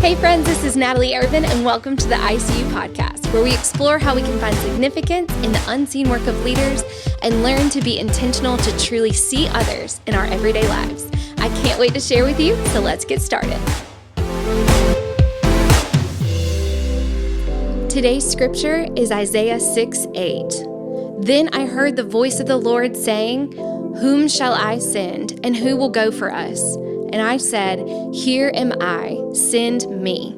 Hey friends, this is Natalie Irvin, and welcome to the ICU podcast, where we explore how we can find significance in the unseen work of leaders and learn to be intentional to truly see others in our everyday lives. I can't wait to share with you, so let's get started. Today's scripture is Isaiah 6:8. Then I heard the voice of the Lord saying, "Whom shall I send, and who will go for us?" And I said, "Here am I, send me."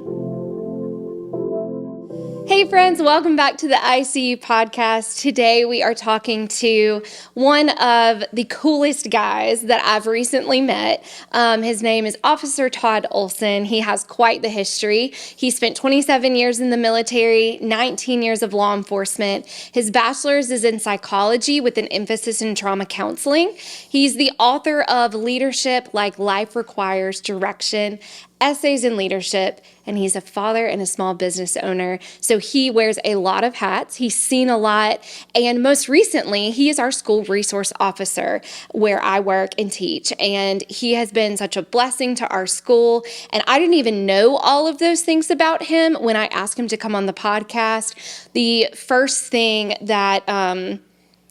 Hey friends, welcome back to the ICU podcast. Today we are talking to one of the coolest guys that I've recently met. His name is Officer Todd Olsen. He has quite the history. He spent 27 years in the military, 19 years of law enforcement. His bachelor's is in psychology with an emphasis in trauma counseling. He's the author of Leadership Like Life Requires Direction, Essays in Leadership, and he's a father and a small business owner. So he wears a lot of hats. He's seen a lot. And most recently, he is our school resource officer where I work and teach. And he has been such a blessing to our school. And I didn't even know all of those things about him when I asked him to come on the podcast. The first thing that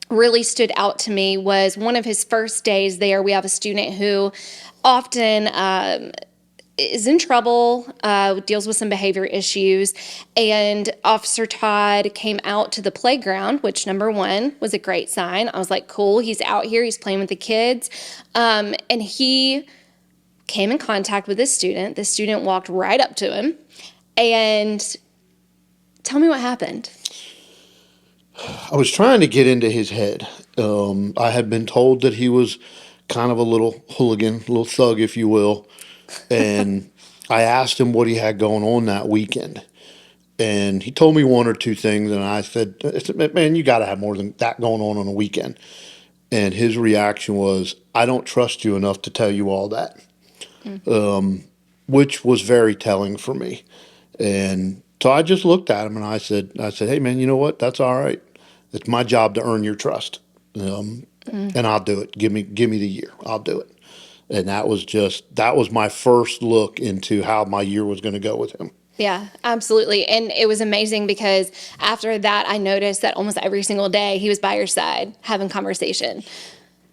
really stood out to me was one of his first days there. We have a student who often is in trouble, deals with some behavior issues, and Officer Todd came out to the playground, which number one was a great sign. I was like, cool, he's out here, he's playing with the kids, and he came in contact with this student. The student walked right up to him, and tell me what happened. I was trying to get into his head. I had been told that he was kind of a little hooligan, a little thug, if you will. And I asked him what he had going on that weekend. And he told me one or two things. And I said, man, you got to have more than that going on a weekend. And his reaction was, I don't trust you enough to tell you all that, which was very telling for me. And so I just looked at him and I said, hey, man, you know what? That's all right. It's my job to earn your trust. And I'll do it. Give me the year. I'll do it. And that was my first look into how my year was going to go with him. Yeah, absolutely. And it was amazing because after that, I noticed that almost every single day he was by your side having conversation.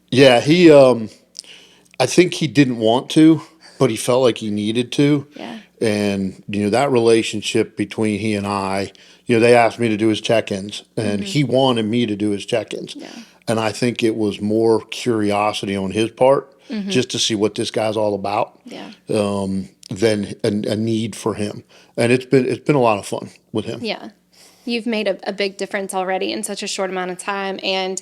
Yeah, I think he didn't want to, but he felt like he needed to. Yeah. And, that relationship between he and I, they asked me to do his check-ins, and he wanted me to do his check-ins. Yeah. And I think it was more curiosity on his part, just to see what this guy's all about, than a need for him. And it's been a lot of fun with him. Yeah. You've made a big difference already in such a short amount of time. And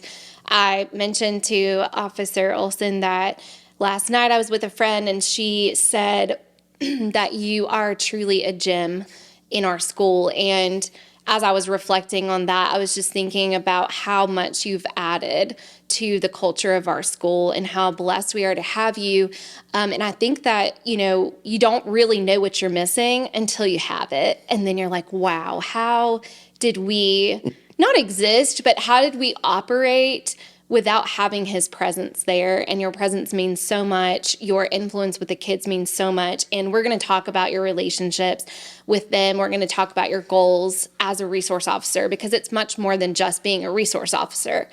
I mentioned to Officer Olsen that last night I was with a friend, and she said that you are truly a gem in our school. And as I was reflecting on that, I was just thinking about how much you've added to the culture of our school and how blessed we are to have you. And I think that, you don't really know what you're missing until you have it. And then you're like, wow, how did we not exist, but how did we operate without having his presence there? And your presence means so much. Your influence with the kids means so much. And we're going to talk about your relationships with them. We're going to talk about your goals as a resource officer, because it's much more than just being a resource officer.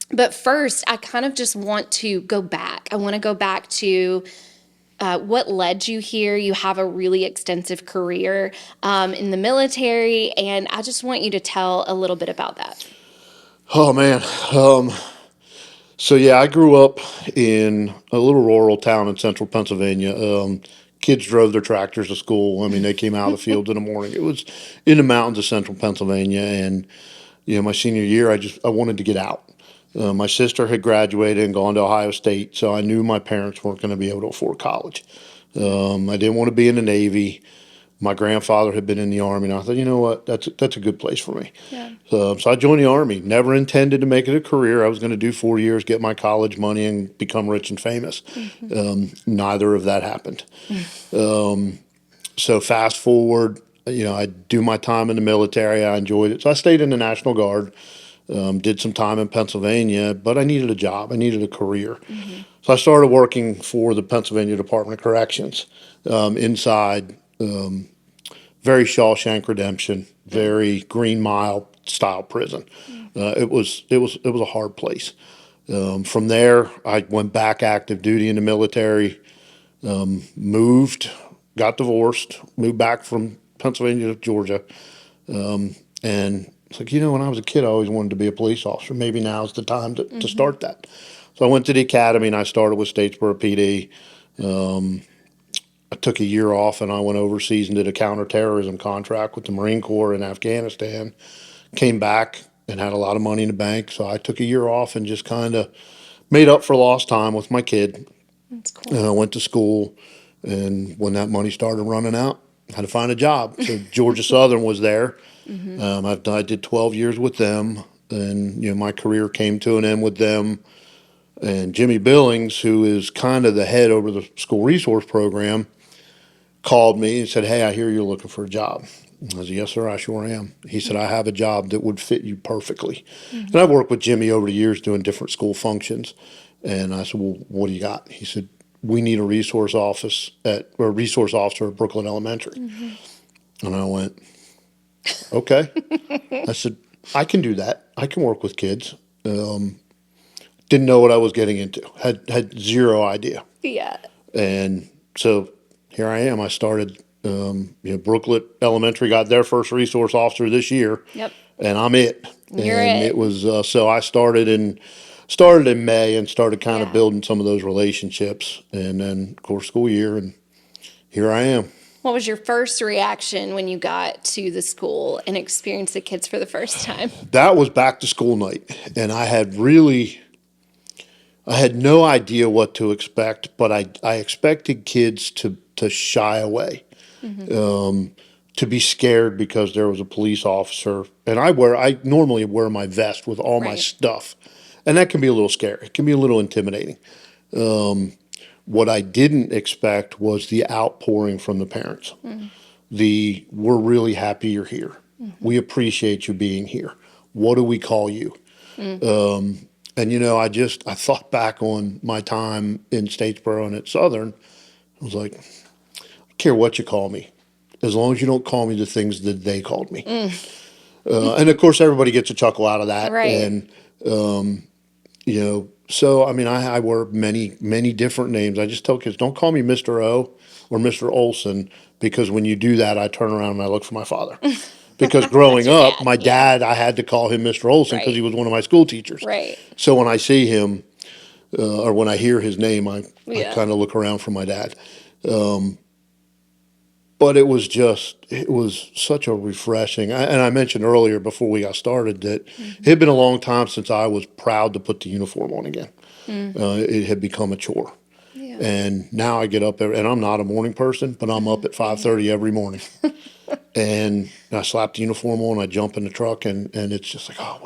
But first, I kind of just want to go back. I want to go back to what led you here. You have a really extensive career in the military, and I just want you to tell a little bit about that. Oh, man. So, yeah, I grew up in a little rural town in central Pennsylvania. Kids drove their tractors to school. I mean, they came out of the fields in the morning. It was in the mountains of central Pennsylvania. And, my senior year, I wanted to get out. My sister had graduated and gone to Ohio State, so I knew my parents weren't going to be able to afford college. I didn't want to be in the Navy. My grandfather had been in the Army, and I thought, you know what, that's a good place for me. Yeah. So I joined the Army. Never intended to make it a career. I was going to do 4 years, get my college money, and become rich and famous. Neither of that happened. So fast forward, I do my time in the military. I enjoyed it. So I stayed in the National Guard, did some time in Pennsylvania, but I needed a job. I needed a career. So I started working for the Pennsylvania Department of Corrections inside very Shawshank Redemption, very Green Mile style prison. It was a hard place. From there, I went back active duty in the military, moved, got divorced, moved back from Pennsylvania to Georgia, and it's like, when I was a kid, I always wanted to be a police officer. Maybe now's the time to start that. So I went to the academy and I started with Statesboro PD. I took a year off and I went overseas and did a counterterrorism contract with the Marine Corps in Afghanistan. Came back and had a lot of money in the bank. So I took a year off and just kind of made up for lost time with my kid. That's cool. And I went to school. And when that money started running out, I had to find a job. So Georgia Southern was there. I did 12 years with them. And, my career came to an end with them. And Jimmy Billings, who is kind of the head over the school resource program, called me and said, "Hey, I hear you're looking for a job." I said, "Yes, sir, I sure am." He said, "I have a job that would fit you perfectly." And I've worked with Jimmy over the years doing different school functions. And I said, "Well, what do you got?" He said, "We need a resource officer at Brooklyn Elementary." And I went, "Okay." I said, "I can do that. I can work with kids." Didn't know what I was getting into. Had zero idea. Yeah. And so here I am. I started, Brooklet Elementary got their first resource officer this year. Yep. And I'm it. You're and it. it was so I started in May and started kind of Yeah. building some of those relationships. And then, of course, school year, and here I am. What was your first reaction when you got to the school and experienced the kids for the first time? That was back to school night, and I had no idea what to expect, but I expected kids to shy away, to be scared because there was a police officer. And I normally wear my vest with all my Right. stuff, and that can be a little scary. It can be a little intimidating. What I didn't expect was the outpouring from the parents. We're really happy you're here. We appreciate you being here. What do we call you? And I thought back on my time in Statesboro and at Southern. I was like, I don't care what you call me, as long as you don't call me the things that they called me. And of course, everybody gets a chuckle out of that. Right. And so I mean, I wear many different names. I just tell kids, don't call me Mr. O or Mr. Olsen, because when you do that, I turn around and I look for my father. Because growing your up, dad, my yeah. dad, I had to call him Mr. Olsen because Right. he was one of my school teachers. Right. So when I see him, or when I hear his name, I Yeah. kind of look around for my dad. But it was such a refreshing, and I mentioned earlier before we got started that it had been a long time since I was proud to put the uniform on again. It had become a chore. Yeah. And now I get up there, and I'm not a morning person, but I'm up at 5:30 every morning. And I slap the uniform on, I jump in the truck, and it's just like, oh,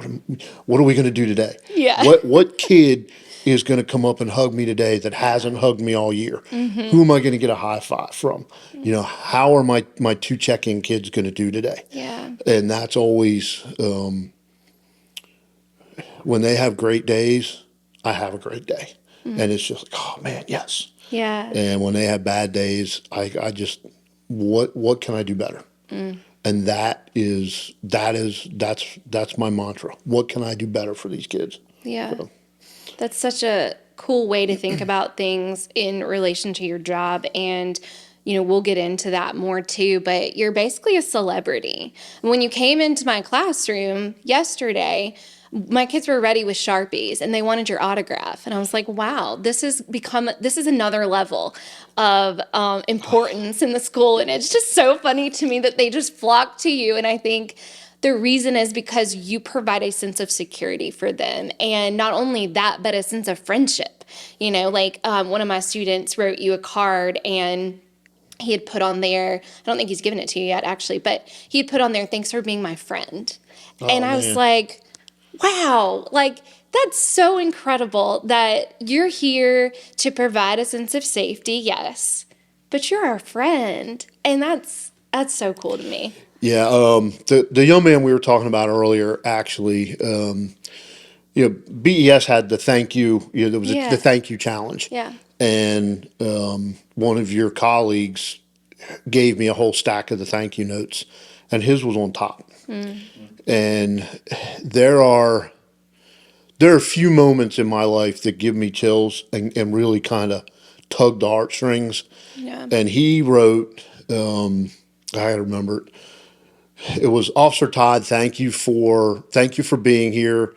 what are we going to do today? Yeah. What kid is going to come up and hug me today that hasn't hugged me all year? Who am I going to get a high five from? How are my two check-in kids going to do today? Yeah. And that's always, when they have great days, I have a great day. And it's just like, oh man, yes. Yeah. And when they have bad days, I just, what can I do better? And that's my mantra. What can I do better for these kids? Yeah. That's such a cool way to think about things in relation to your job. And, we'll get into that more too, but you're basically a celebrity. When you came into my classroom yesterday, my kids were ready with Sharpies and they wanted your autograph. And I was like, wow, this is another level of importance in the school. And it's just so funny to me that they just flock to you. And I think the reason is because you provide a sense of security for them. And not only that, but a sense of friendship. One of my students wrote you a card, and he had put on there, I don't think he's given it to you yet, actually, but he had put on there, "Thanks for being my friend." And I was Man. like, wow, that's so incredible that you're here to provide a sense of safety, yes, but you're our friend. And that's so cool to me. Yeah, the young man we were talking about earlier, actually, BES had the thank you. There was Yeah. the thank you challenge. Yeah. And one of your colleagues gave me a whole stack of the thank you notes, and his was on top. And there are a few moments in my life that give me chills and really kind of tug the heartstrings. Yeah. And he wrote, I remember it. It was Officer Todd. Thank you for being here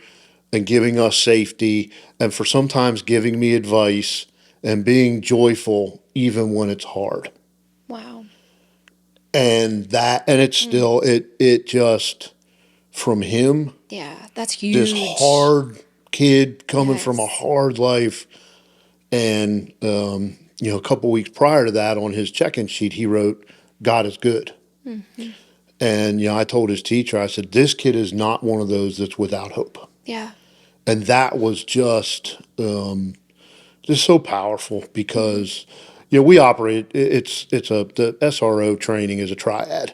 and giving us safety, and for sometimes giving me advice and being joyful even when it's hard. Wow. And it's still it just from him. Yeah, that's This huge. hard kid coming from a Yes. hard life, and a couple weeks prior to that, on his check-in sheet, he wrote, "God is good." And I told his teacher, I said, "This kid is not one of those that's without hope." Yeah. And that was just so powerful because we operate. The SRO training is a triad,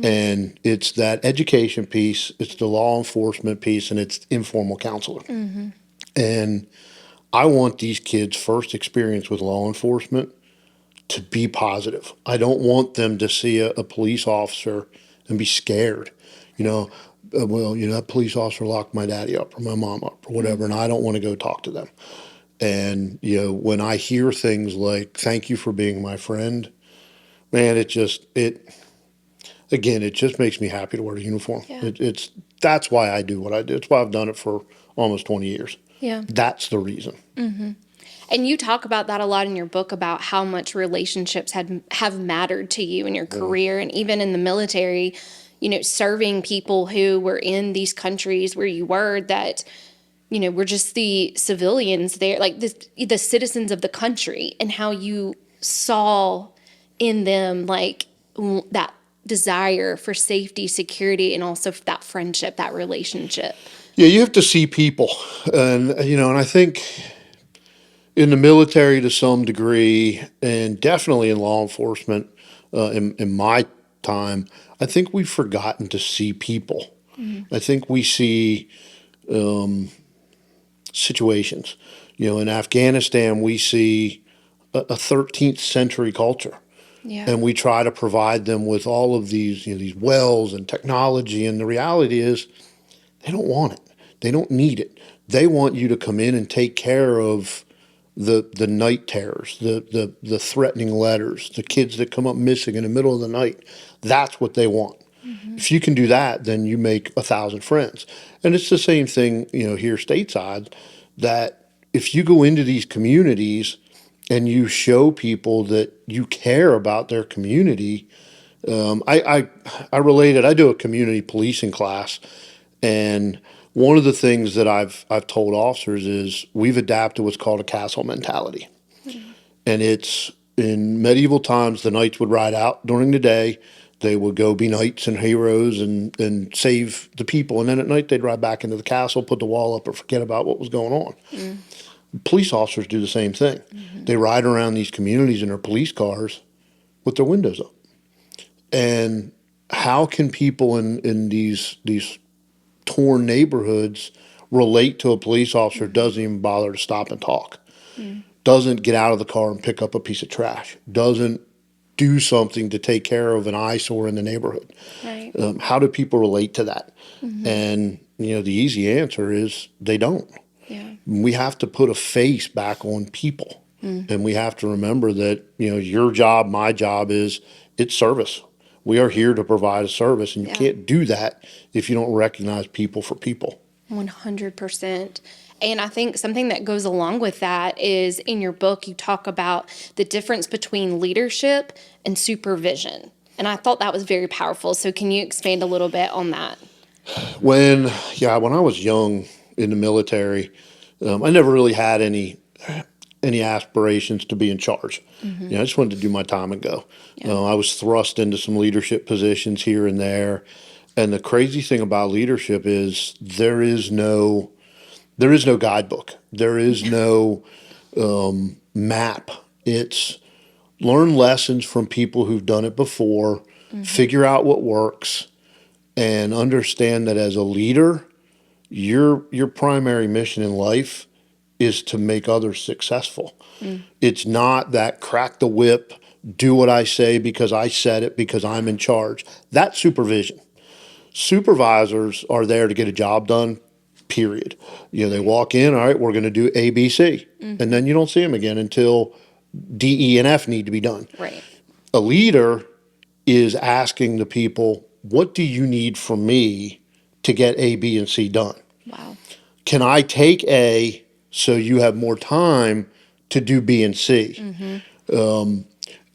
and it's that education piece, it's the law enforcement piece, and it's informal counselor. And I want these kids' first experience with law enforcement to be positive. I don't want them to see a police officer and be scared. That police officer locked my daddy up or my mom up or whatever, and I don't want to go talk to them. And when I hear things like "Thank you for being my friend," man, it just makes me happy to wear a uniform. Yeah. That's why I do what I do. It's why I've done it for almost 20 years. Yeah. That's the reason. And you talk about that a lot in your book about how much relationships have mattered to you in your career and even in the military, serving people who were in these countries where you were that, were just the civilians there, like the citizens of the country, and how you saw in them like that desire for safety, security, and also that friendship, that relationship. Yeah, you have to see people, and I think in the military to some degree, and definitely in law enforcement, in my time, I think we've forgotten to see people. I think we see situations. In Afghanistan, we see a 13th century culture. Yeah. And we try to provide them with all of these wells and technology. And the reality is, they don't want it. They don't need it. They want you to come in and take care of the night terrors, the threatening letters, the kids that come up missing in the middle of the night. That's what they want. If you can do that, then you make 1,000 friends. And it's the same thing, here stateside, that if you go into these communities and you show people that you care about their community. I related. I do a community policing class, and one of the things that I've told officers is we've adapted what's called a castle mentality, and it's in medieval times the knights would ride out during the day. They would go be knights and heroes and save the people, and then at night they'd ride back into the castle, put the wall up, or forget about what was going on. Police officers do the same thing. They ride around these communities in their police cars with their windows up. And how can people in these torn neighborhoods relate to a police officer who doesn't even bother to stop and talk, doesn't get out of the car and pick up a piece of trash, doesn't do something to take care of an eyesore in the neighborhood? Right. How do people relate to that? And the easy answer is they don't. Yeah. We have to put a face back on people. And we have to remember that, your job, my job it's service. We are here to provide a service, and you can't do that if you don't recognize people for people. 100%. And I think something that goes along with that is in your book, you talk about the difference between leadership and supervision. And I thought that was very powerful. So can you expand a little bit on that? When I was young in the military, I never really had any aspirations to be in charge. I just wanted to do my time and go. I was thrust into some leadership positions here and there. And the crazy thing about leadership is there is no guidebook. There is no map. It's learn lessons from people who've done it before, figure out what works, and understand that as a leader, your primary mission in life is to make others successful. It's not that crack the whip, do what I say because I said it, because I'm in charge. That's supervision. Supervisors are there to get a job done, period. They walk in, all right, we're going to do A, B, C. And then you don't see them again until D, E, and F need to be done. Right. A leader is asking the people, what do you need from me to get A, B, and C done? Wow. Can I take A so you have more time to do B and C?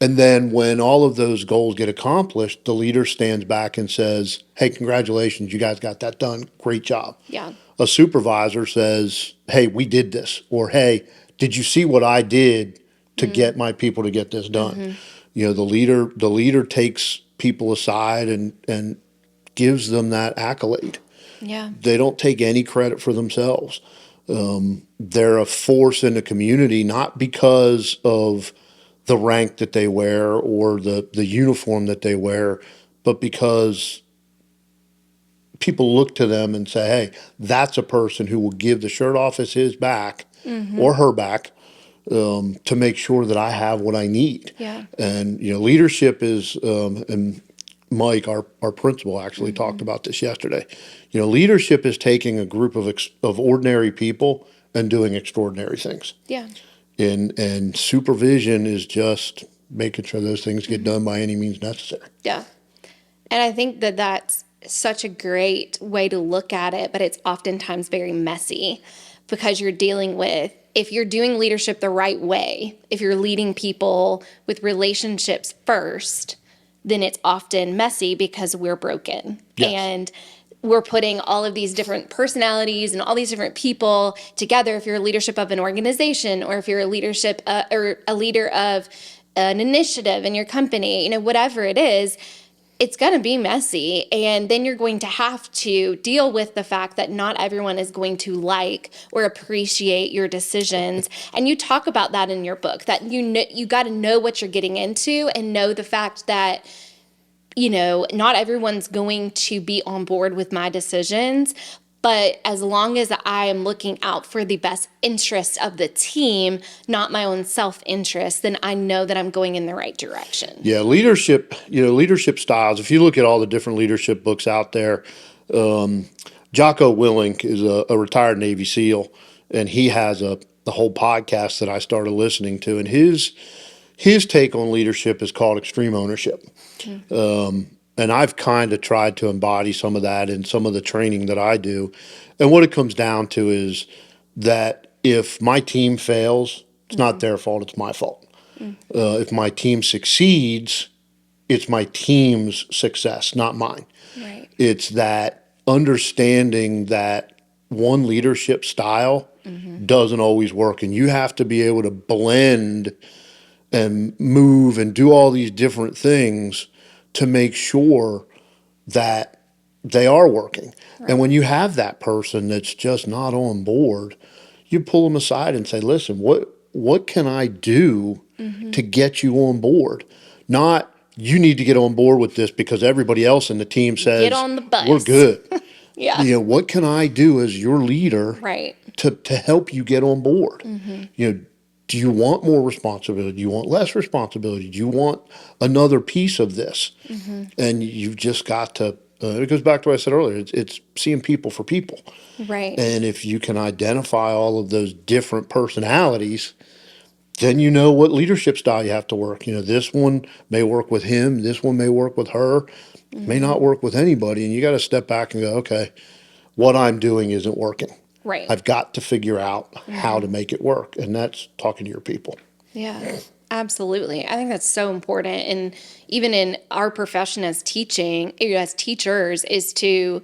And then when all of those goals get accomplished, the leader stands back and says, hey, congratulations, you guys got that done. Great job. Yeah. A supervisor says, hey, we did this. Or, hey, did you see what I did to get my people to get this done? The leader takes people aside and gives them that accolade. Yeah. They don't take any credit for themselves. They're a force in the community, not because of the rank that they wear or the uniform that they wear, but because people look to them and say, hey, that's a person who will give the shirt off his back or her back to make sure that I have what I need. Yeah. And, leadership is, and Mike, our principal, actually talked about this yesterday. Leadership is taking a group of ordinary people and doing extraordinary things. Yeah. And supervision is just making sure those things get done by any means necessary. Yeah. And I think that that's such a great way to look at it, but it's oftentimes very messy because you're dealing with, if you're doing leadership the right way, if you're leading people with relationships first, then it's often messy because we're broken. Yes. And we're putting all of these different personalities and all these different people together. If you're a leadership of an organization, or if you're a leadership or a leader of an initiative in your company, whatever it is, it's going to be messy. And then you're going to have to deal with the fact that not everyone is going to like or appreciate your decisions. And you talk about that in your book, that you got to know what you're getting into and know the fact that not everyone's going to be on board with my decisions, but as long as I am looking out for the best interests of the team, not my own self-interest, then I know that I'm going in the right direction. Yeah, leadership styles. If you look at all the different leadership books out there, Jocko Willink is a retired Navy SEAL, and he has the whole podcast that I started listening to, and his take on leadership is called extreme ownership. And I've kind of tried to embody some of that in some of the training that I do. And what it comes down to is that if my team fails, it's not their fault, it's my fault. If my team succeeds, it's my team's success, not mine. Right. It's that understanding that one leadership style doesn't always work. And you have to be able to blend and move and do all these different things to make sure that they are working. Right. And when you have that person that's just not on board, you pull them aside and say, listen, what can I do to get you on board? Not, you need to get on board with this because everybody else in the team says, get on the bus. We're good. Yeah. What can I do as your leader right. to help you get on board? Do you want more responsibility? Do you want less responsibility? Do you want another piece of this? And you've just got to, it goes back to what I said earlier, it's seeing people for people. Right. And if you can identify all of those different personalities, then you know what leadership style you have to work. This one may work with him, this one may work with her, may not work with anybody. And you got to step back and go, okay, what I'm doing isn't working. Right. I've got to figure out how to make it work. And that's talking to your people. Yeah, absolutely. I think that's so important. And even in our profession as teachers, is to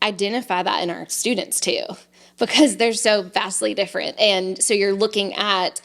identify that in our students too, because they're so vastly different. And so you're looking at,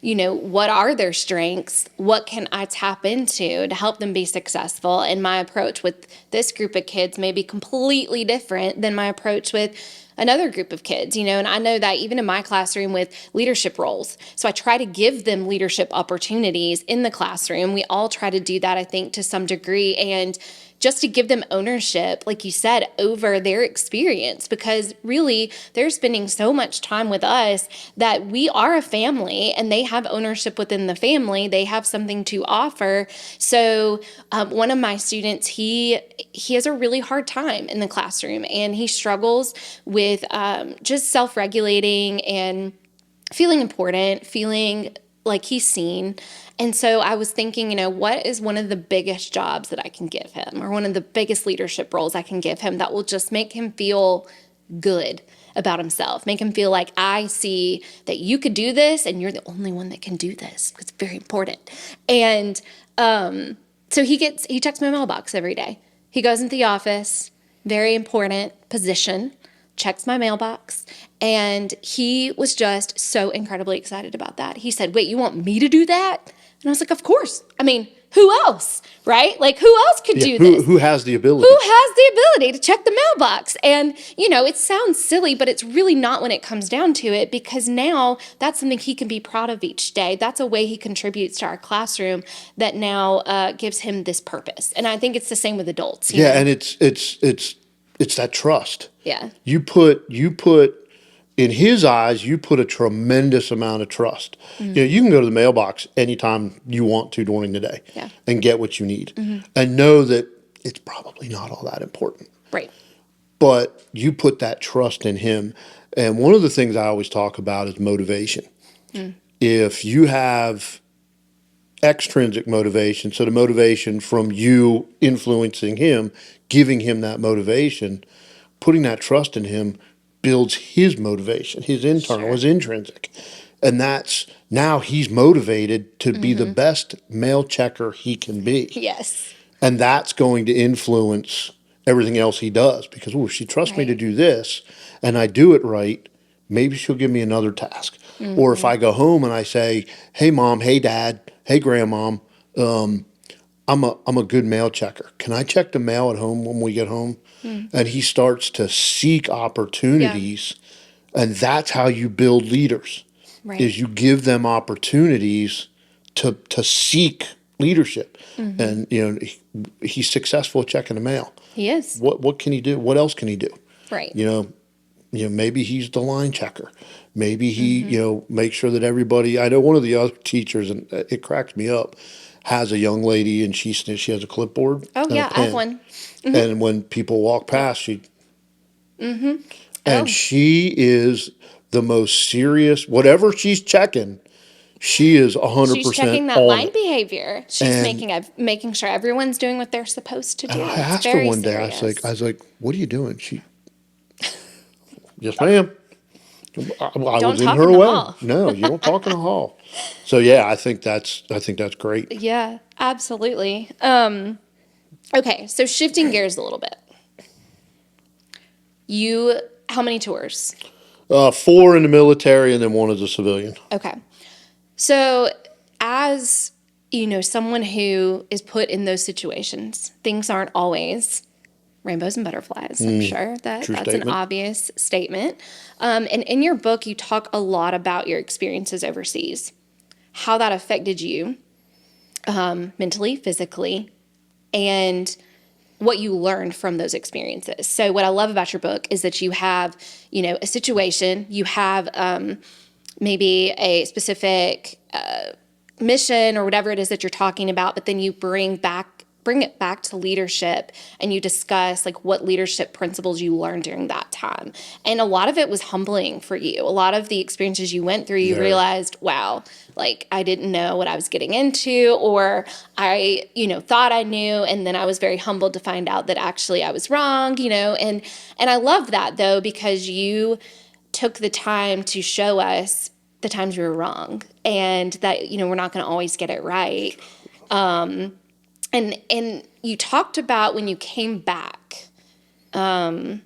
what are their strengths? What can I tap into to help them be successful? And my approach with this group of kids may be completely different than my approach with another group of kids, and I know that even in my classroom with leadership roles. So I try to give them leadership opportunities in the classroom. We all try to do that, I think, to some degree. And just to give them ownership, like you said, over their experience, because really they're spending so much time with us that we are a family and they have ownership within the family. They have something to offer. So one of my students, he has a really hard time in the classroom, and he struggles with just self-regulating and feeling important, feeling like he's seen. And so I was thinking, what is one of the biggest jobs that I can give him, or one of the biggest leadership roles I can give him that will just make him feel good about himself, make him feel like, I see that you could do this and you're the only one that can do this. It's very important. And so he checks my mailbox every day. He goes into the office, very important position, checks my mailbox, and he was just so incredibly excited about that. He said, "Wait, you want me to do that?" And I was like, "Of course. I mean, who else, right? Like, who else could do this? Who has the ability? Who has the ability to check the mailbox?" And, it sounds silly, but it's really not when it comes down to it, because now that's something he can be proud of each day. That's a way he contributes to our classroom that now gives him this purpose. And I think it's the same with adults. Yeah, and it's that trust. Yeah. You put in his eyes, you put a tremendous amount of trust. You can go to the mailbox anytime you want to during the day, Yeah. and get what you need, and know that it's probably not all that important. Right. But you put that trust in him. And one of the things I always talk about is motivation. If you have extrinsic motivation, so the motivation from you influencing him, giving him that motivation, putting that trust in him builds his motivation, his internal, Sure. his intrinsic. And that's, now he's motivated to be the best mail checker he can be. Yes. And that's going to influence everything else he does, because, if she trusts me to Right. do this and I do it right, maybe she'll give me another task. Or if I go home and I say, "Hey mom, hey dad, hey grandmom, I'm a good mail checker. Can I check the mail at home when we get home?" And he starts to seek opportunities, and that's how you build leaders. Right. Is you give them opportunities to seek leadership. And he's successful at checking the mail. He is. What can he do? What else can he do? Right. Maybe he's the line checker. Maybe he makes sure that everybody. I know one of the other teachers, and it cracks me up, has a young lady, and she has a clipboard Oh, and yeah, a I have pen. one. And when people walk past, and Oh. she is the most serious. Whatever she's checking, she is 100% She's checking that on line it. behavior. She's And making sure everyone's doing what they're supposed to do. I It's asked her very one day. serious. I was like, "What are you doing?" "Yes, ma'am." I Don't was in talk her in the way. hall. No, you don't talk in a hall. So yeah, I think that's great. Yeah, absolutely. Okay, so shifting gears a little bit. How many tours? 4 in the military, and then 1 as a civilian. Okay. So as, someone who is put in those situations, things aren't always rainbows and butterflies. I'm sure that's an statement. obvious statement. And in your book, you talk a lot about your experiences overseas, how that affected you mentally, physically, and what you learned from those experiences. So what I love about your book is that you have, a situation, you have maybe a specific mission or whatever it is that you're talking about, but then you bring it back to leadership, and you discuss like what leadership principles you learned during that time. And a lot of it was humbling for you. A lot of the experiences you went through, you Very. realized, wow, like I didn't know what I was getting into, or I, thought I knew, and then I was very humbled to find out that actually I was wrong, and I love that though, because you took the time to show us the times we were wrong, and that, we're not going to always get it right. And you talked about when you came back from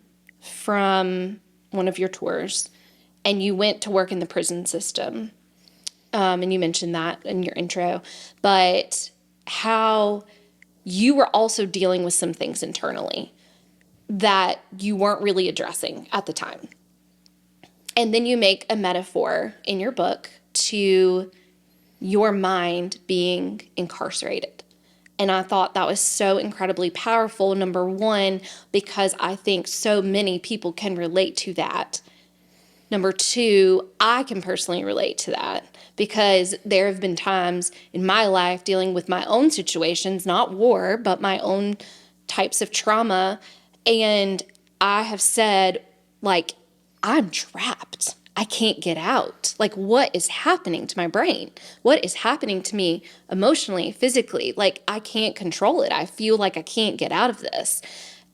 one of your tours, and you went to work in the prison system, and you mentioned that in your intro, but how you were also dealing with some things internally that you weren't really addressing at the time. And then you make a metaphor in your book to your mind being incarcerated. And I thought that was so incredibly powerful, number one, because I think so many people can relate to that. Number two, I can personally relate to that because there have been times in my life dealing with my own situations, not war, but my own types of trauma. And I have said, like, I'm trapped. I can't get out. Like, what is happening to my brain? What is happening to me emotionally, physically? Like, I can't control it. I feel like I can't get out of this.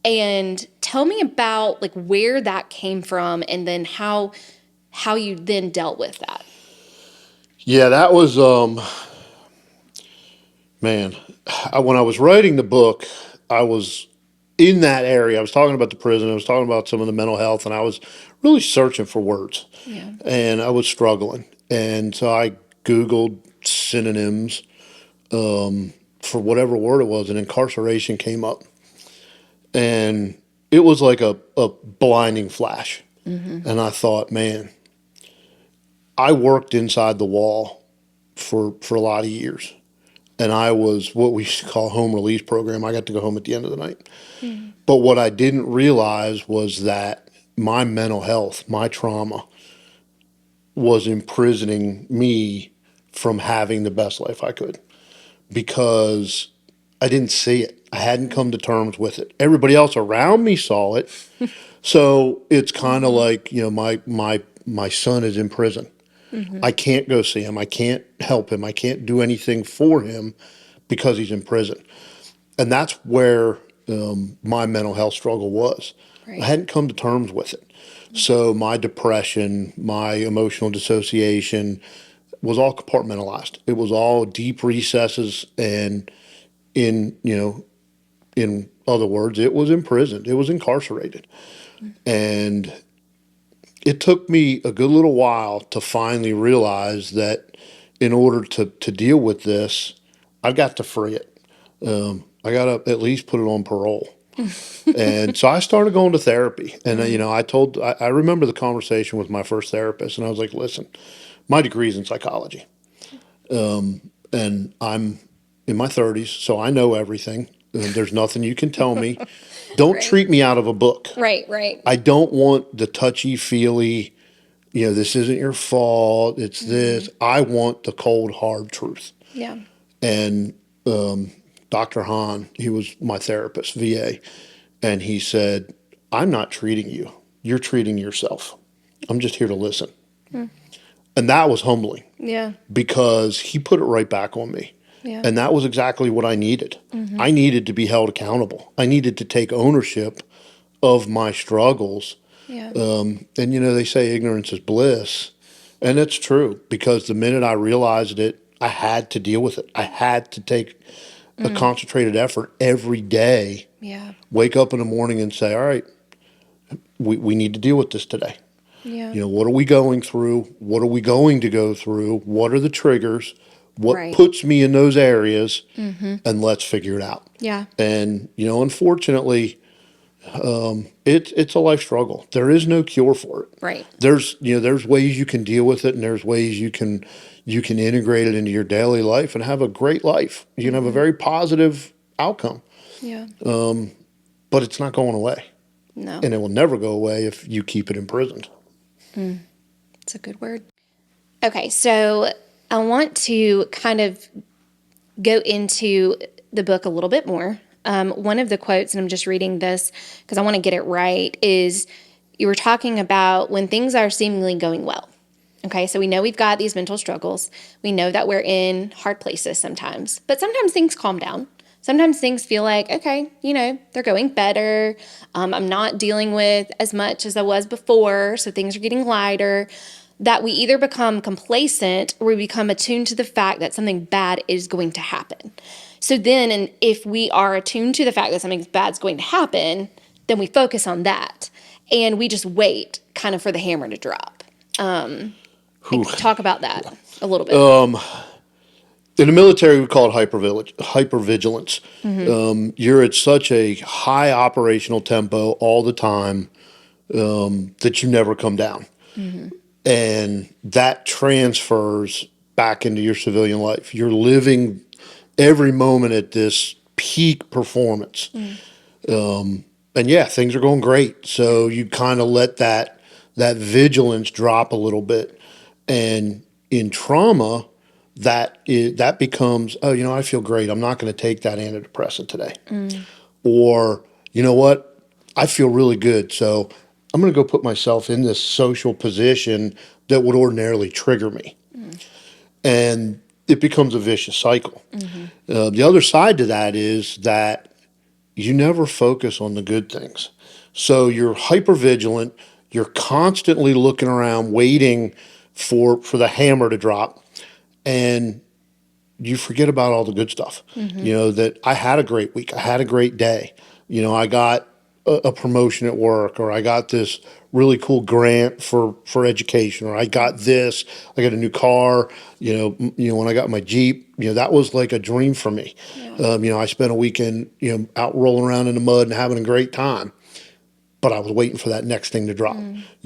And tell me about like where that came from and then how you then dealt with that. Yeah, that was man. When I was writing the book, I was in that area. I was talking about the prison. I was talking about some of the mental health, and I was really searching for words. Yeah. And I was struggling, and so I Googled synonyms for whatever word it was, and incarceration came up, and it was like a blinding flash. And I thought, man, I worked inside the wall for a lot of years. And I was what we used to call home release program. I got to go home at the end of the night. But what I didn't realize was that my mental health, my trauma, was imprisoning me from having the best life I could because I didn't see it. I hadn't come to terms with it. Everybody else around me saw it. So it's kind of like, my son is in prison. I can't go see him. I can't help him. I can't do anything for him because he's in prison. And that's where my mental health struggle was. I Right. hadn't come to terms with it. So my depression, my emotional dissociation was all compartmentalized. It was all deep recesses, and in other words, it was imprisoned. It was incarcerated. And it took me a good little while to finally realize that in order to deal with this, I've got to free it. I got to at least put it on parole. And so I started going to therapy. And, I remember the conversation with my first therapist, and I was like, listen, my degree's in psychology. And I'm in my 30s, so I know everything. And there's nothing you can tell me. Don't Right. treat me out of a book. Right. I don't want the touchy feely, this isn't your fault, it's this. I want the cold, hard truth. Yeah. And Dr. Hahn, he was my therapist, VA, and he said, I'm not treating you. You're treating yourself. I'm just here to listen. And that was humbling Yeah. because he put it right back on me. Yeah. And that was exactly what I needed. I needed to be held accountable. I needed to take ownership of my struggles. Yeah. And they say ignorance is bliss. And it's true because the minute I realized it, I had to deal with it. I had to take a concentrated effort every day, Yeah. wake up in the morning and say, all right, we need to deal with this today. Yeah. What are we going through? What are we going to go through? What are the triggers? What Right. puts me in those areas? And let's figure it out. Yeah. And, unfortunately, it's a life struggle. There is no cure for it. Right. There's ways you can deal with it, and there's ways you can integrate it into your daily life and have a great life. You can have a very positive outcome, Yeah. but it's not going away, No. and it will never go away if you keep it imprisoned. It's a good word. Okay, so I want to kind of go into the book a little bit more. One of the quotes, and I'm just reading this because I want to get it right, is you were talking about when things are seemingly going well. Okay, so we know we've got these mental struggles. We know that we're in hard places sometimes, but sometimes things calm down. Sometimes things feel like, okay, they're going better. I'm not dealing with as much as I was before, so things are getting lighter. That we either become complacent or we become attuned to the fact that something bad is going to happen. So then, and if we are attuned to the fact that something bad is going to happen, then we focus on that. And we just wait kind of for the hammer to drop. Talk about that a little bit. In the military, we call it hypervigilance. You're at such a high operational tempo all the time that you never come down. And that transfers back into your civilian life. You're living every moment at this peak performance. And yeah, things are going great. So you kind of let that vigilance drop a little bit. And in trauma, that becomes, oh, I feel great. I'm not going to take that antidepressant today. Or, you know what? I feel really good. So I'm going to go put myself in this social position that would ordinarily trigger me. And it becomes a vicious cycle. The other side to that is that you never focus on the good things. So you're hyper vigilant. You're constantly looking around, waiting for the hammer to drop, and you forget about all the good stuff. That I had a great week. I had a great day. I got a promotion at work, or I got this really cool grant for education, or I got this. I got a new car. When I got my Jeep, that was like a dream for me. Yeah. I spent a weekend, out rolling around in the mud and having a great time. But I was waiting for that next thing to drop. All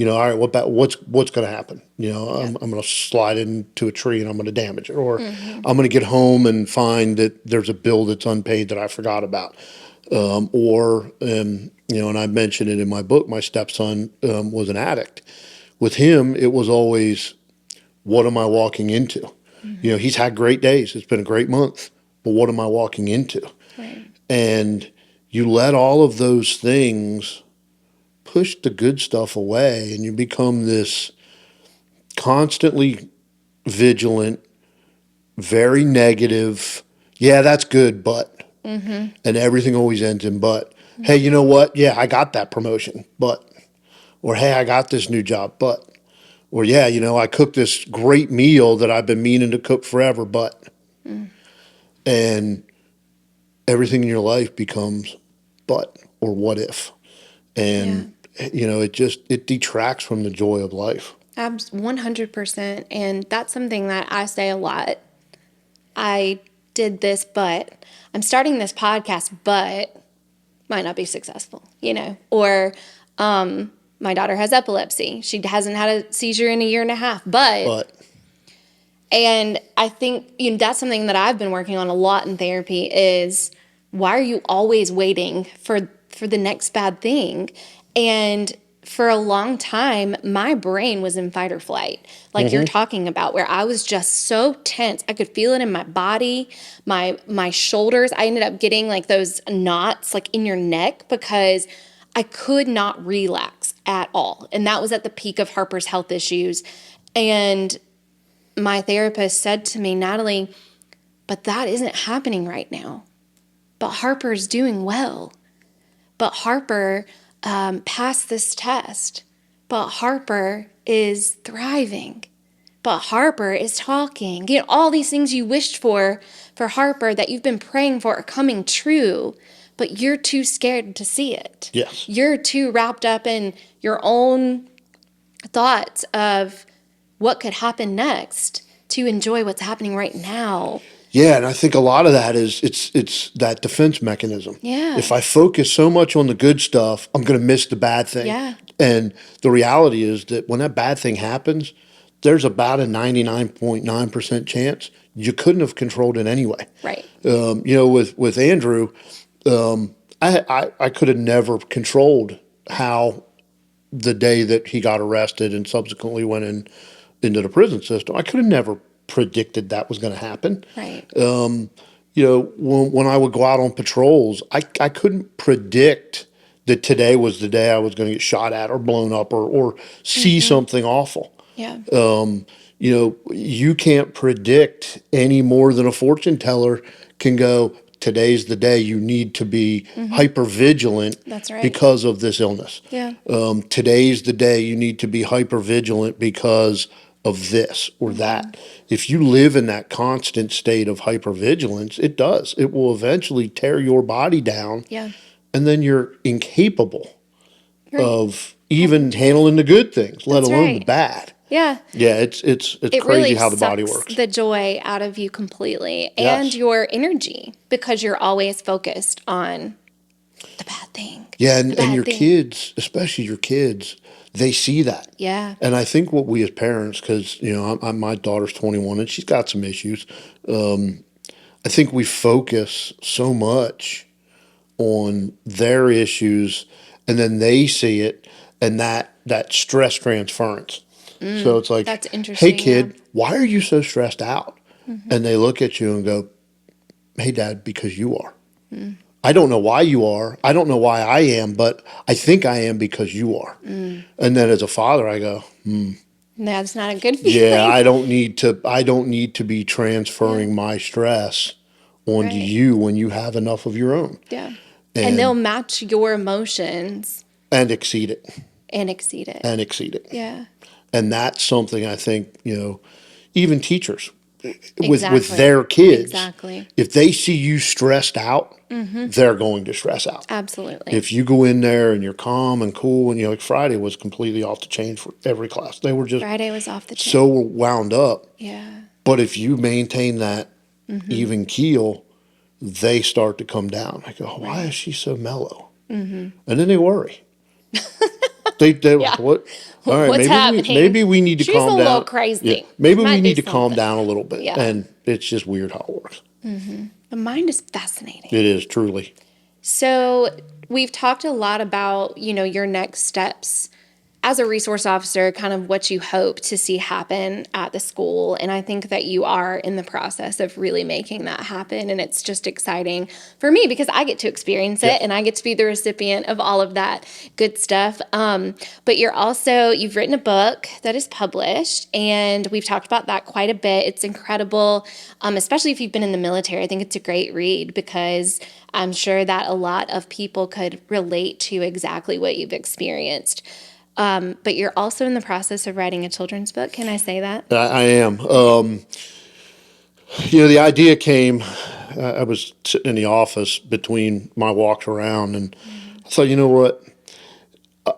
right, what's going to happen? I'm going to slide into a tree and I'm going to damage it, or I'm going to get home and find that there's a bill that's unpaid that I forgot about. And I mentioned it in my book. My stepson was an addict. With him, it was always, what am I walking into? He's had great days. It's been a great month, but what am I walking into? Right. And you let all of those things push the good stuff away, and you become this constantly vigilant, very negative. Yeah, that's good, but. And everything always ends in but. Hey, you know what? Yeah, I got that promotion, but. Or hey, I got this new job, but. Or yeah, I cooked this great meal that I've been meaning to cook forever, but. And everything in your life becomes but or what if. And it detracts from the joy of life. 100%. And that's something that I say a lot. I did this, but I'm starting this podcast, but might not be successful, Or my daughter has epilepsy. She hasn't had a seizure in a year and a half, But and I think that's something that I've been working on a lot in therapy is why are you always waiting for the next bad thing? And for a long time, my brain was in fight or flight, like you're talking about, where I was just so tense. I could feel it in my body, my shoulders. I ended up getting like those knots like in your neck because I could not relax at all. And that was at the peak of Harper's health issues. And my therapist said to me, Natalie, but that isn't happening right now. But Harper's doing well. But Harper passed this test. But Harper is thriving. But Harper is talking. All these things you wished for Harper that you've been praying for are coming true. But you're too scared to see it. yes. You're too wrapped up in your own thoughts of what could happen next to enjoy what's happening right now. Yeah, and I think a lot of that is it's that defense mechanism. Yeah. If I focus so much on the good stuff, I'm going to miss the bad thing. Yeah. And the reality is that when that bad thing happens, there's about a 99.9% chance you couldn't have controlled it anyway. Right. With Andrew, I could have never controlled how the day that he got arrested and subsequently went into the prison system. I could have never predicted that was going to happen. Right. When I would go out on patrols, I couldn't predict that today was the day I was going to get shot at or blown up or see something awful. Yeah. You can't predict any more than a fortune teller can go, today's the day you need to be hyper vigilant. That's right. Because of this illness. Yeah. Today's the day you need to be hyper vigilant because of this or that. If you live in that constant state of hypervigilance, it will eventually tear your body down. Yeah. And then you're incapable of even handling the good things, let alone the bad. Yeah. Yeah, it's crazy really how the body sucks works. the joy out of you completely Yes. and your energy because you're always focused on the bad thing. Yeah, and your kids, especially your kids, they see that. Yeah. And I think what we as parents, because my daughter's 21 and she's got some issues. I I think we focus so much on their issues, and then they see it, and that stress transference. So it's like, That's hey interesting. Yeah. kid, why are you so stressed out? And they look at you and go, hey dad, because you are. I don't know why you are. I don't know why I am, but I think I am because you are. And then as a father, I go, That's not a good yeah, feeling. I don't need to be transferring my stress onto Right. you when you have enough of your own. Yeah. And they'll And match your emotions and exceed it. and exceed it. And exceed it. Yeah. And that's something I think, even teachers with Exactly. their kids, Exactly. if they see you stressed out, they're going to stress out. Absolutely. If you go in there and you're calm and cool, and like Friday was completely off the chain for every class. They were just Friday was off the chain. so wound up. Yeah. But if you maintain that even keel, they start to come down. I go, why is she so mellow? And then they worry. They're Yeah. like, what? All right, What's happening? maybe we need to She's a calm little down. Yeah, crazy. maybe we Might do need to calm something. down a little bit. Yeah. And it's just weird how it works. The mind is fascinating. It is truly. So we've talked a lot about, your next steps as a resource officer, kind of what you hope to see happen at the school. And I think that you are in the process of really making that happen. And it's just exciting for me because I get to experience it and I get to be the recipient of all of that good stuff. But you've written a book that is published, and we've talked about that quite a bit. It's incredible, especially if you've been in the military. I think it's a great read because I'm sure that a lot of people could relate to exactly what you've experienced. But you're also in the process of writing a children's book. Can I say that? I am. The idea came, I was sitting in the office between my walks around, and I thought, you know what?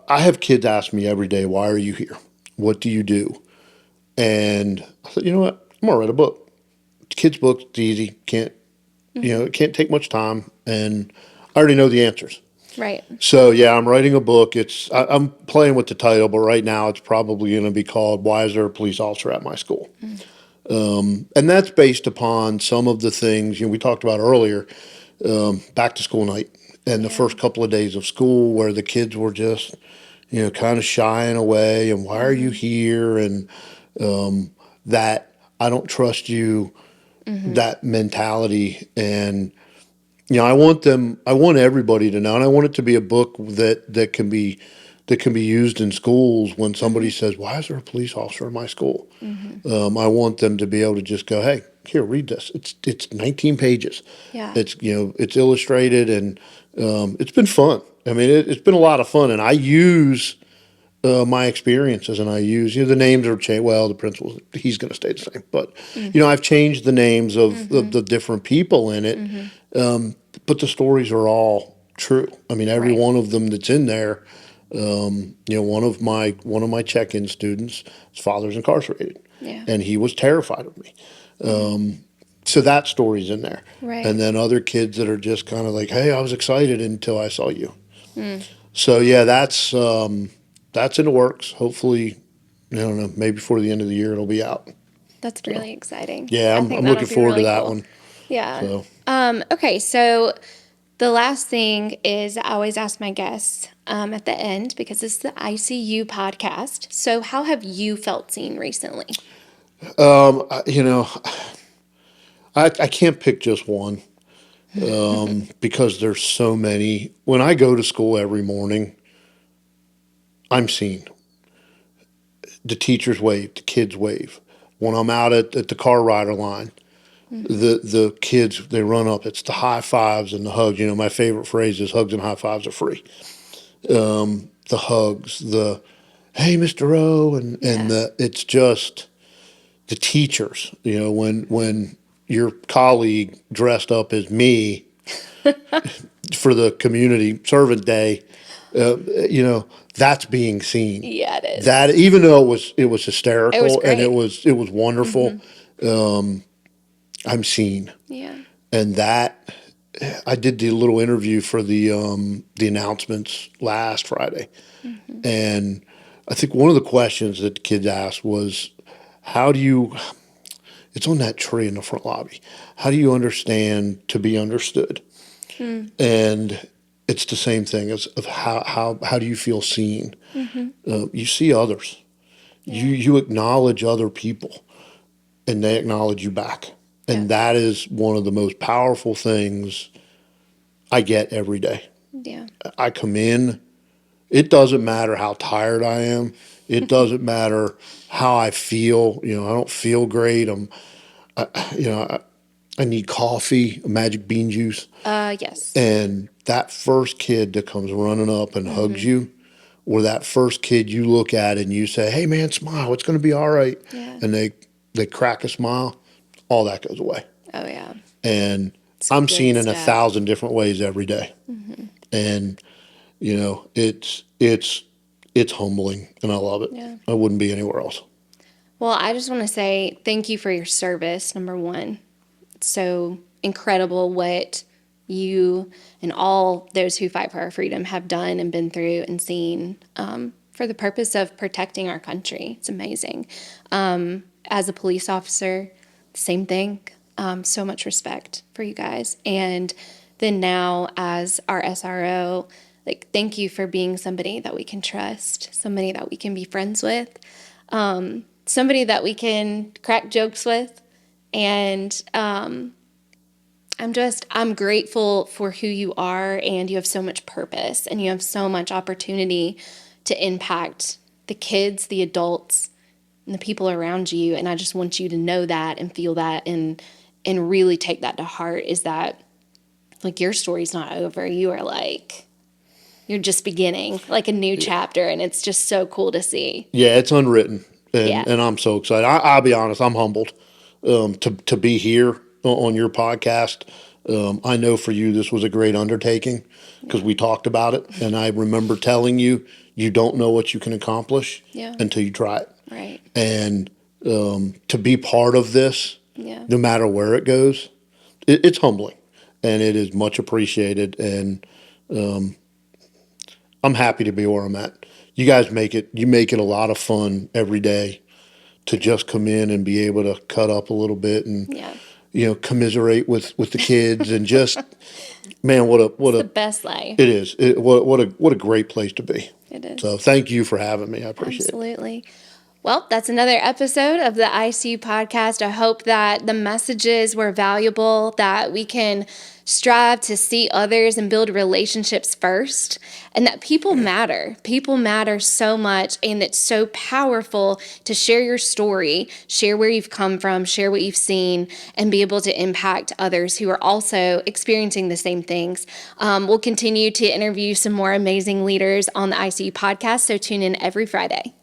I have kids ask me every day, why are you here? What do you do? And I thought, you know what? I'm going to write a book. Kids' book, it's easy. It can't take much time, and I already know the answers. Right. So yeah, I'm writing a book. I'm playing with the title, but right now it's probably going to be called "Why Is There a Police Officer at My School?" And that's based upon some of the things we talked about earlier, back to school night and the first couple of days of school where the kids were just kind of shying away and why are you here, and that I don't trust you, that mentality. And I want everybody to know, and I want it to be a book that can be used in schools when somebody says, why is there a police officer in my school? I want them to be able to just go, hey, here, read this. It's 19 pages. Yeah. It's illustrated, and it's been fun. I mean, it's been a lot of fun, and I use my experiences, and I use the names are changed. Well, the principal, he's going to stay the same, but I've changed the names of the different people in it, but the stories are all true. I mean, every Right. one of them that's in there. One of my check-in students, his father's incarcerated, Yeah. and he was terrified of me. So that story's in there, Right. and then other kids that are just kind of like, hey, I was excited until I saw you. So yeah, that's in the works. Hopefully, I don't know, maybe before the end of the year it'll be out. That's really exciting. Yeah, I I'm think looking that'll be forward to really that cool. one. Yeah. So Okay, so the last thing is I always ask my guests at the end, because this is the ICU podcast. So how have you felt seen recently? I can't pick just one, because there's so many. When I go to school every morning, I'm seen. The teachers wave, the kids wave. When I'm out at the car rider line, the kids, they run up. It's the high fives and the hugs. My favorite phrase is hugs and high fives are free. The hugs, the hey, Mr. O, and it's just the teachers. When your colleague dressed up as me for the community servant day, that's being seen. Yeah, it is. That even though it was It was hysterical and great. it was wonderful, I'm seen. Yeah. And that I did the little interview for the announcements last Friday, and I think one of the questions that the kids asked was, how do you It's on that tree in the front lobby. How do you understand to be understood? And it's the same thing as of how do you feel seen? You see others. You acknowledge other people, and they acknowledge you back. And that is one of the most powerful things I get every day. Yeah. I come in. It doesn't matter how tired I am. It doesn't matter how I feel. I don't feel great. I need coffee, magic bean juice. Yes. And that first kid that comes running up and hugs you, or that first kid you look at and you say, "Hey man, smile. It's going to be all right." Yeah. And they crack a smile. All that goes away. Oh, yeah. And It's I'm good seen in stuff. 1,000 different ways every day. And it's humbling, and I love it. Yeah. I wouldn't be anywhere else. Well, I just want to say thank you for your service, number one. It's so incredible what you and all those who fight for our freedom have done and been through and seen for the purpose of protecting our country. It's amazing. As a police officer, same thing. So much respect for you guys. And then now as our SRO, like, thank you for being somebody that we can trust, somebody that we can be friends with, somebody that we can crack jokes with. And I'm grateful for who you are, and you have so much purpose, and you have so much opportunity to impact the kids, the adults, and the people around you. And I just want you to know that and feel that and really take that to heart, is that, like, your story's not over. You're just beginning, like a new chapter, and it's just so cool to see. Yeah, it's unwritten, Yeah. and I'm so excited. I'll be honest, I'm humbled to be here on your podcast. I know for you this was a great undertaking because we talked about it, and I remember telling you you don't know what you can accomplish Yeah. until you try it. Right. And to be part of this, Yeah. no matter where it goes, it's humbling, and it is much appreciated. And I'm happy to be where I'm at. You guys make it a lot of fun every day to just come in and be able to cut up a little bit and Yeah. commiserate with the kids and just, man, what The a best life. it is. What a great place to be. It is. So thank you for having me. I appreciate it. Absolutely. Well, that's another episode of the ICU podcast. I hope that the messages were valuable, that we can strive to see others and build relationships first, and that people matter. People matter so much, and it's so powerful to share your story, share where you've come from, share what you've seen, and be able to impact others who are also experiencing the same things. We'll continue to interview some more amazing leaders on the ICU podcast, so tune in every Friday.